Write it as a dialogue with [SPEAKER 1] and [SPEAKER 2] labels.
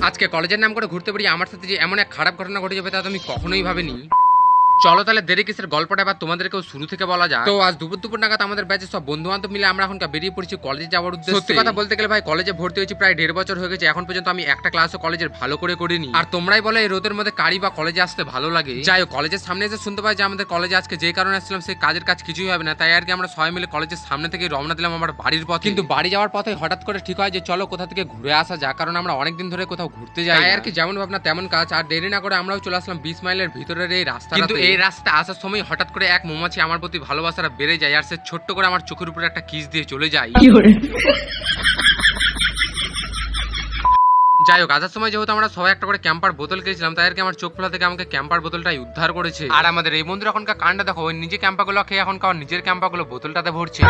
[SPEAKER 1] আজকে কলেজের নাম করে ঘুরতে বেরিয়ে আমার সাথে যে এমন এক খারাপ ঘটনা ঘটে যাবে তা তো আমি কখনোই ভাবিনি। চলো তাহলে দেরি কিসের গল্পটা এবার তোমাদেরকেও শুরু থেকে বলা যায়। তো আজ দুপুর নাগাদ আমাদের ব্যাচের সব বন্ধু বান্ধব মিলে আমরা এখন বেরিয়ে পড়েছি কলেজে যাওয়ার উদ্দেশ্যে। সত্যি কথা বলতে গেলে ভাই কলেজে ভর্তি হয়েছি প্রায় 1.5 বছর হয়ে গেছে, এখন পর্যন্ত আমি একটা ক্লাসও কলেজের ভালো করে করিনি। আর তোমরাই বলে এই রোদের মধ্যে কারি বা কলেজে আসতে ভালো লাগে। যাই হোক, কলেজের সামনে এসে শুনতে পাই যে আমাদের কলেজে আজকে যে কারণে আসছিলাম সেই কাজের কাজ কিছুই হবে না, তাই আর কি আমরা সবাই মিলে কলেজের সামনে থেকে রওনা দিলাম আমার বাড়ির পথে। কিন্তু বাড়ি যাওয়ার পথে হঠাৎ করে ঠিক হয় যে চলো কোথা থেকে ঘুরে আসা যাক, কারণ আমরা অনেকদিন ধরে কোথাও ঘুরতে যাই আর কি। যেমন ভাবনা তেমন কাজ, আর দেরি না করে আমরাও চলে আসলাম 20 মাইলের ভিতরের এই রাস্তা। কিন্তু এই রাস্তা আসার সময় হঠাৎ করে এক মৌমাছি আমার প্রতি ভালোবাসাটা বেড়ে যায় আর সে ছোট্ট করে আমার চোখের উপরে একটা কিস দিয়ে চলে যায়। যাই হোক, আসার সময় যেহেতু আমরা সবাই একটা করে ক্যাম্পার বোতল খেয়েছিলাম, তাই আর কি আমার চোখ খোলা থেকে আমাকে ক্যাম্পার বোতলটাই উদ্ধার করেছে। আর আমাদের এই বন্ধুরা এখনকার কাণ্ডটা দেখো, ওই নিজে ক্যাম্পাগুলো খেয়ে এখন নিজের ক্যাম্পাগুলো বোতলটাতে ভরছে।